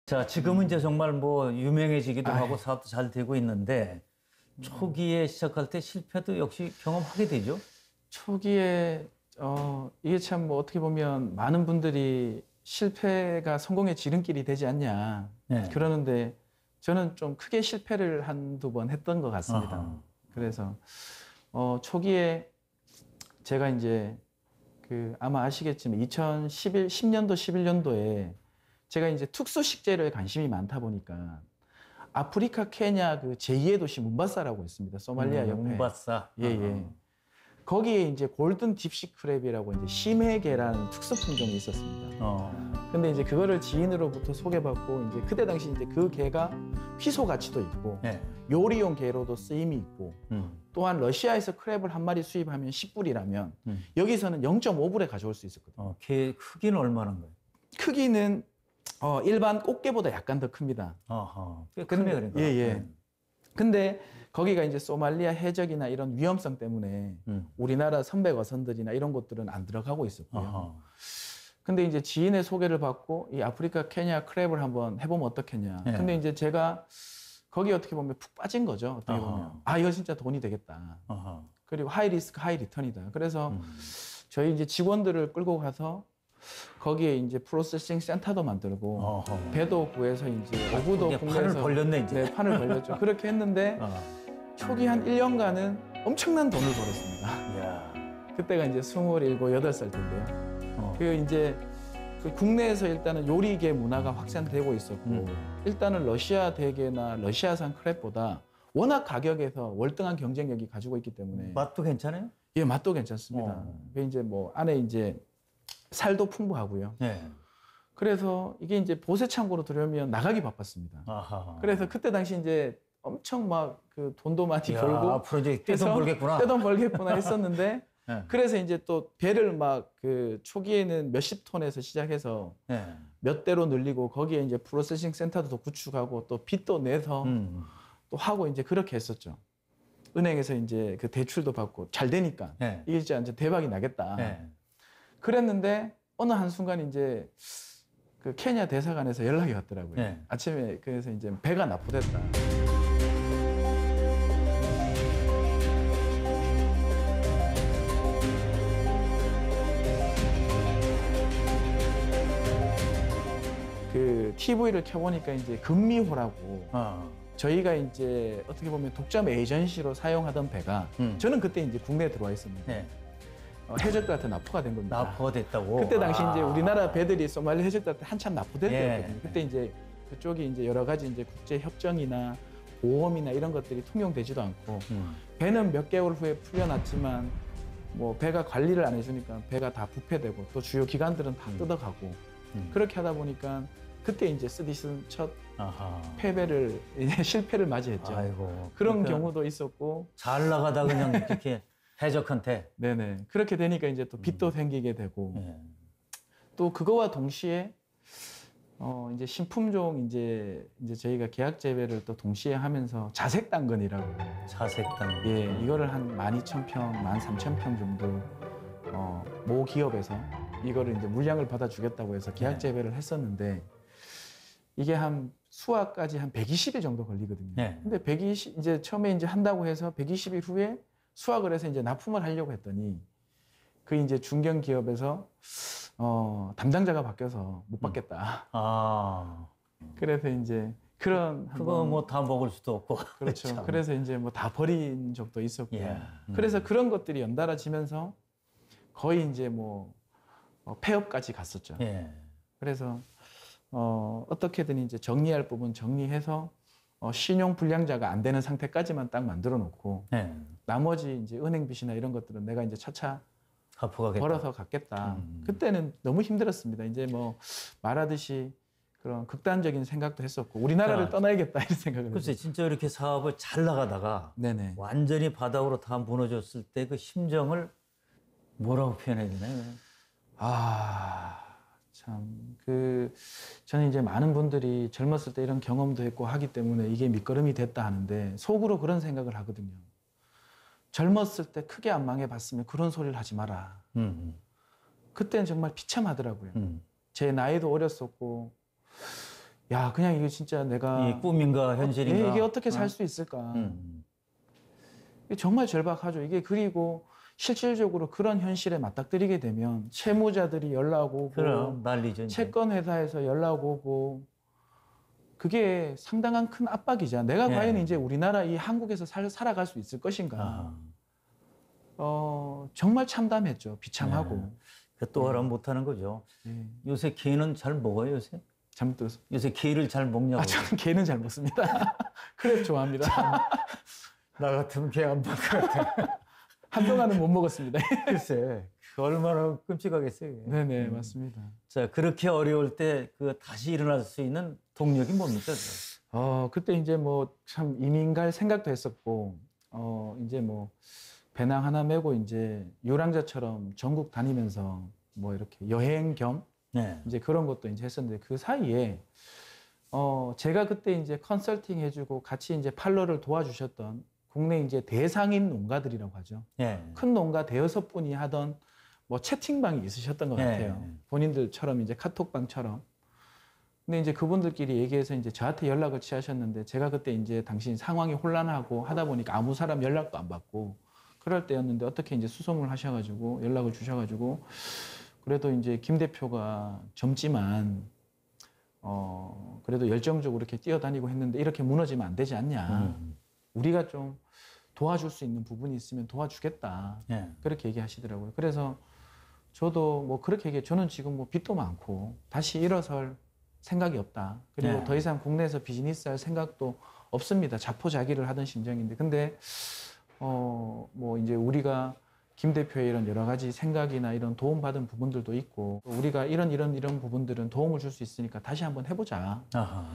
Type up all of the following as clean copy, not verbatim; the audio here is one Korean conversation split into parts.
자, 지금은 이제 정말 뭐 유명해지기도 하고 사업도 잘 되고 있는데 초기에 시작할 때 실패도 역시 경험하게 되죠? 초기에 이게 참 뭐 어떻게 보면 많은 분들이 실패가 성공의 지름길이 되지 않냐 네. 그러는데 저는 좀 크게 실패를 한두 번 했던 것 같습니다. 아하. 그래서 초기에 제가 이제 아마 아시겠지만 10년도 11년도에 제가 이제 특수식재료에 관심이 많다 보니까 아프리카 케냐 그 제2의 도시 문바사라고 있습니다. 소말리아 옆에. 문바사. 예, 예. 거기에 이제 골든 딥시 크랩이라고 이제 심해게라는 특수 품종이 있었습니다. 근데 이제 그거를 지인으로부터 소개받고 이제 그때 당시 이제 그 게가 희소 가치도 있고 네. 요리용 게로도 쓰임이 있고 또한 러시아에서 크랩을 한 마리 수입하면 10불이라면 여기서는 0.5불에 가져올 수 있었거든요. 게 크기는 얼마나 거예요? 크기는 일반 꽃게보다 약간 더 큽니다. 꽤 크네, 그러니까. 예, 예. 근데 거기가 이제 소말리아 해적이나 이런 위험성 때문에 우리나라 선백 어선들이나 이런 곳들은 안 들어가고 있었고요. 근데 이제 지인의 소개를 받고 이 아프리카 케냐 크랩을 한번 해보면 어떻겠냐. 네. 근데 이제 제가 거기 어떻게 보면 푹 빠진 거죠. 어떻게 보면. 아, 이거 진짜 돈이 되겠다. 그리고 하이 리스크, 하이 리턴이다. 그래서 저희 이제 직원들을 끌고 가서 거기에 이제 프로세싱 센터도 만들고 배도 구해서 이제 어부도 국내에서 판을 벌렸네, 이제. 네, 판을 벌렸죠. 그렇게 했는데 초기 한 1년간은 엄청난 돈을 벌었습니다. 이야. 그때가 이제 27, 8살 때인데요. 그 이제 그 국내에서 일단은 요리계 문화가 확산되고 있었고 일단은 러시아 대게나 러시아산 크랩보다 워낙 가격에서 월등한 경쟁력이 가지고 있기 때문에 맛도 괜찮아요? 예, 맛도 괜찮습니다. 그 이제 뭐 안에 이제 살도 풍부하고요. 네. 그래서 이게 이제 보세 창고로 들어오면 나가기 바빴습니다. 아하. 그래서 그때 당시 이제 엄청 막 그 돈도 많이 이야, 벌고 앞으로 이제 떼돈 벌겠구나. 떼돈 벌겠구나 했었는데 네. 그래서 이제 또 배를 막 그 초기에는 몇십 톤에서 시작해서 네. 몇 대로 늘리고 거기에 이제 프로세싱 센터도 더 구축하고 또 빚도 내서 또 하고 이제 그렇게 했었죠. 은행에서 이제 그 대출도 받고 잘 되니까 네. 이게 이제 대박이 나겠다. 네. 그랬는데 어느 한순간 이제 그 케냐 대사관에서 연락이 왔더라고요. 네. 아침에 그래서 이제 배가 납부됐다. 그 TV를 켜보니까 이제 금미호라고 저희가 이제 어떻게 보면 독점 에이전시로 사용하던 배가 저는 그때 이제 국내에 들어와 있었는데 네. 해적들한테 납포가 된 겁니다. 납포가 됐다고? 그때 당시 이제 우리나라 배들이 소말리 해적들한테 한참 납포될 예. 때였거든요. 그때 이제 그쪽이 이제 여러 가지 이제 국제 협정이나 보험이나 이런 것들이 통용되지도 않고 배는 몇 개월 후에 풀려났지만 뭐 배가 관리를 안 해주니까 배가 다 부패되고 또 주요 기관들은 다 뜯어가고 그렇게 하다 보니까 그때 이제 스디슨 첫 패배를 실패를 맞이했죠. 아이고. 그런 그러니까 경우도 있었고 잘 나가다 그냥 이렇게 해적한테. 네네 그렇게 되니까 이제 또 빚도 생기게 되고 네. 또 그거와 동시에 이제 신품종 이제 저희가 계약 재배를 또 동시에 하면서 자색 당근이라고 자색당. 예 이거를 한 12,000평, 13,000평 정도 모 기업에서 이거를 이제 물량을 받아주겠다고 해서 계약 재배를 했었는데 이게 한 수확까지 한 120일 정도 걸리거든요. 네. 근데 120 이제 처음에 이제 한다고 해서 120일 후에 수확을 해서 이제 납품을 하려고 했더니 그 이제 중견 기업에서 담당자가 바뀌어서 못 받겠다. 그래서 이제 그런 그거 뭐 다 먹을 수도 없고. 그렇죠. 참. 그래서 이제 뭐 다 버린 적도 있었고. 예. 그래서 그런 것들이 연달아지면서 거의 이제 뭐 폐업까지 갔었죠. 예. 그래서 어떻게든 이제 정리할 부분 정리해서 신용 불량자가 안 되는 상태까지만 딱 만들어 놓고 예. 나머지 이제 은행 빚이나 이런 것들은 내가 이제 차차 갚고 가겠다. 벌어서 갖겠다. 그때는 너무 힘들었습니다. 이제 뭐 말하듯이 그런 극단적인 생각도 했었고 우리나라를 자, 떠나야겠다 이런 생각을 글쎄, 했어요. 진짜 이렇게 사업을 잘 나가다가 네네. 완전히 바닥으로 다 무너졌을 때 그 심정을 뭐라고 표현해야 되나요? 참, 저는 이제 많은 분들이 젊었을 때 이런 경험도 했고 하기 때문에 이게 밑거름이 됐다 하는데 속으로 그런 생각을 하거든요. 젊었을 때 크게 안 망해봤으면 그런 소리를 하지 마라. 그때는 정말 비참하더라고요. 제 나이도 어렸었고 야, 그냥 이게 진짜 내가 이 꿈인가 현실인가? 이게 어떻게 살 수 있을까? 이게 정말 절박하죠. 이게 그리고 실질적으로 그런 현실에 맞닥뜨리게 되면 채무자들이 연락 오고 그럼 난리죠. 이제. 채권 회사에서 연락 오고 그게 상당한 큰 압박이자 내가 예. 과연 이제 우리나라 이 한국에서 살아갈 수 있을 것인가? 정말 참담했죠. 비참하고. 또 하라 못하는 거죠. 예. 요새 개는 잘 먹어요, 요새? 잘못 들었어. 요새 개를 잘 먹냐고. 저는 개는 잘 먹습니다. 크랩 좋아합니다. 나 같으면 개 안 먹을 것 같아. 한동안은 못 먹었습니다. 글쎄, 그 얼마나 끔찍하겠어요. 그게. 네네, 맞습니다. 자, 그렇게 어려울 때 그 다시 일어날 수 있는 동력이 뭡니까? 그때 이제 뭐 참 이민 갈 생각도 했었고, 이제 뭐 배낭 하나 메고 이제 유랑자처럼 전국 다니면서 뭐 이렇게 여행 겸 네. 이제 그런 것도 이제 했었는데 그 사이에 제가 그때 이제 컨설팅 해주고 같이 이제 팔로를 도와주셨던 국내 이제 대상인 농가들이라고 하죠. 네. 큰 농가 대여섯 분이 하던 뭐 채팅방이 있으셨던 것 같아요. 본인들처럼 이제 카톡방처럼. 근데 이제 그분들끼리 얘기해서 이제 저한테 연락을 취하셨는데 제가 그때 이제 당신 상황이 혼란하고 하다 보니까 아무 사람 연락도 안 받고 그럴 때였는데 어떻게 이제 수소문을 하셔가지고 연락을 주셔가지고 그래도 이제 김 대표가 젊지만 그래도 열정적으로 이렇게 뛰어다니고 했는데 이렇게 무너지면 안 되지 않냐. 우리가 좀 도와줄 수 있는 부분이 있으면 도와주겠다. 네. 그렇게 얘기하시더라고요. 그래서 저도 뭐 그렇게 얘기해. 저는 지금 뭐 빚도 많고 다시 일어설 생각이 없다. 그리고 네. 더 이상 국내에서 비즈니스 할 생각도 없습니다. 자포자기를 하던 심정인데. 근데 뭐 이제 우리가 김 대표의 이런 여러 가지 생각이나 이런 도움받은 부분들도 있고 우리가 이런 부분들은 도움을 줄 수 있으니까 다시 한번 해보자. 아하.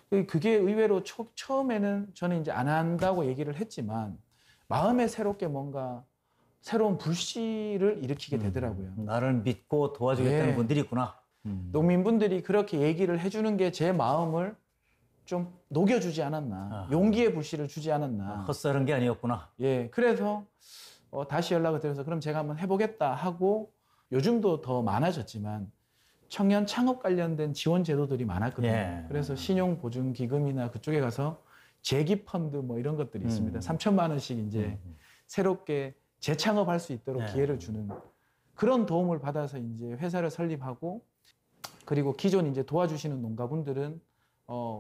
그게 의외로 처음에는 저는 이제 안 한다고 얘기를 했지만 마음에 새롭게 뭔가 새로운 불씨를 일으키게 되더라고요. 나를 믿고 도와주겠다는 예. 분들이 있구나. 농민분들이 그렇게 얘기를 해주는 게 제 마음을 좀 녹여주지 않았나. 아하. 용기의 불씨를 주지 않았나. 헛살은 게 아니었구나. 예, 그래서 다시 연락을 드려서 그럼 제가 한번 해보겠다 하고 요즘도 더 많아졌지만 청년 창업 관련된 지원 제도들이 많았거든요. 예. 그래서 신용보증기금이나 그쪽에 가서 재기펀드 뭐 이런 것들이 있습니다. 3천만 원씩 이제 새롭게 재창업할 수 있도록 예. 기회를 주는 그런 도움을 받아서 이제 회사를 설립하고 그리고 기존 이제 도와주시는 농가분들은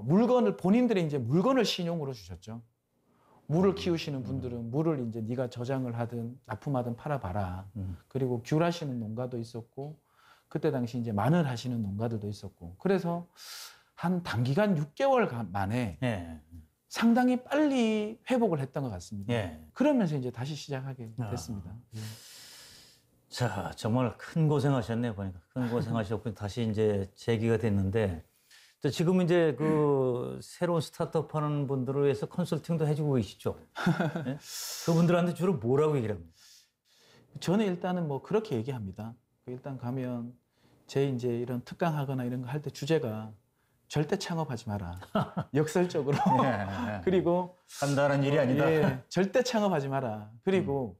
물건을 본인들의 이제 물건을 신용으로 주셨죠. 물을 키우시는 분들은 물을 이제 네가 저장을 하든 납품하든 팔아봐라. 그리고 귤 하시는 농가도 있었고 그때 당시 이제 마늘 하시는 농가들도 있었고 그래서 한 단기간 6개월 만에 예. 상당히 빨리 회복을 했던 것 같습니다. 예. 그러면서 이제 다시 시작하게 됐습니다. 자, 정말 큰 고생하셨네요. 보니까 큰 고생하셨고 다시 이제 재기가 됐는데 또 지금 이제 그 새로운 스타트업 하는 분들을 위해서 컨설팅도 해주고 계시죠. 네? 그분들한테 주로 뭐라고 얘기를 합니까? 저는 일단은 뭐 그렇게 얘기합니다. 일단 가면 제 이제 이런 특강하거나 이런 거 할 때 주제가 절대 창업하지 마라. 역설적으로. 네. 그리고 간단한 일이 아니다. 예, 절대 창업하지 마라. 그리고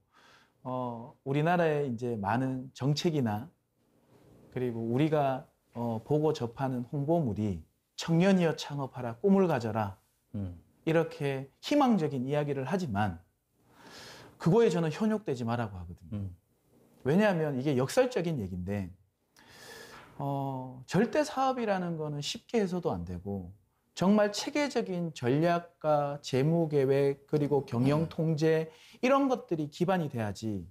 우리나라에 이제 많은 정책이나 그리고 우리가 보고 접하는 홍보물이 청년이여 창업하라, 꿈을 가져라 이렇게 희망적인 이야기를 하지만 그거에 저는 현혹되지 말라고 하거든요. 왜냐하면 이게 역설적인 얘기인데 절대 사업이라는 거는 쉽게 해서도 안 되고 정말 체계적인 전략과 재무계획 그리고 경영통제 이런 것들이 기반이 돼야지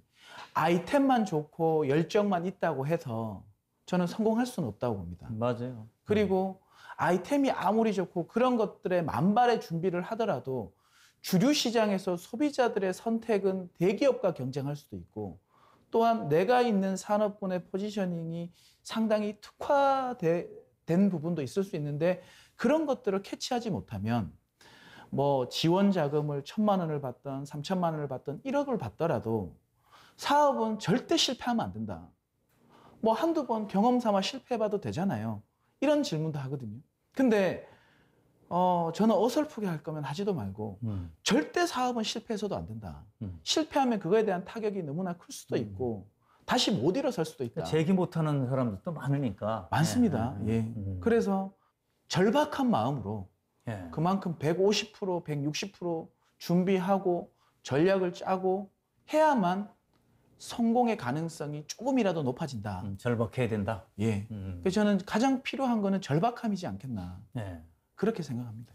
아이템만 좋고 열정만 있다고 해서 저는 성공할 수는 없다고 봅니다. 맞아요. 그리고 아이템이 아무리 좋고 그런 것들에 만발의 준비를 하더라도 주류 시장에서 소비자들의 선택은 대기업과 경쟁할 수도 있고 또한 내가 있는 산업군의 포지셔닝이 상당히 특화된 부분도 있을 수 있는데 그런 것들을 캐치하지 못하면 뭐 지원 자금을 1,000만 원을 받던 3,000만 원을 받던 1억을 받더라도 사업은 절대 실패하면 안 된다. 뭐 한두 번 경험 삼아 실패해봐도 되잖아요. 이런 질문도 하거든요. 근데 저는 어설프게 할 거면 하지도 말고 절대 사업은 실패해서도 안 된다. 실패하면 그거에 대한 타격이 너무나 클 수도 있고 다시 못 일어설 수도 있다. 재기 못하는 사람들도 많으니까. 많습니다. 예. 그래서 절박한 마음으로 예. 그만큼 150%, 160% 준비하고 전략을 짜고 해야만 성공의 가능성이 조금이라도 높아진다. 절박해야 된다. 예. 그래서 저는 가장 필요한 거는 절박함이지 않겠나. 예. 그렇게 생각합니다.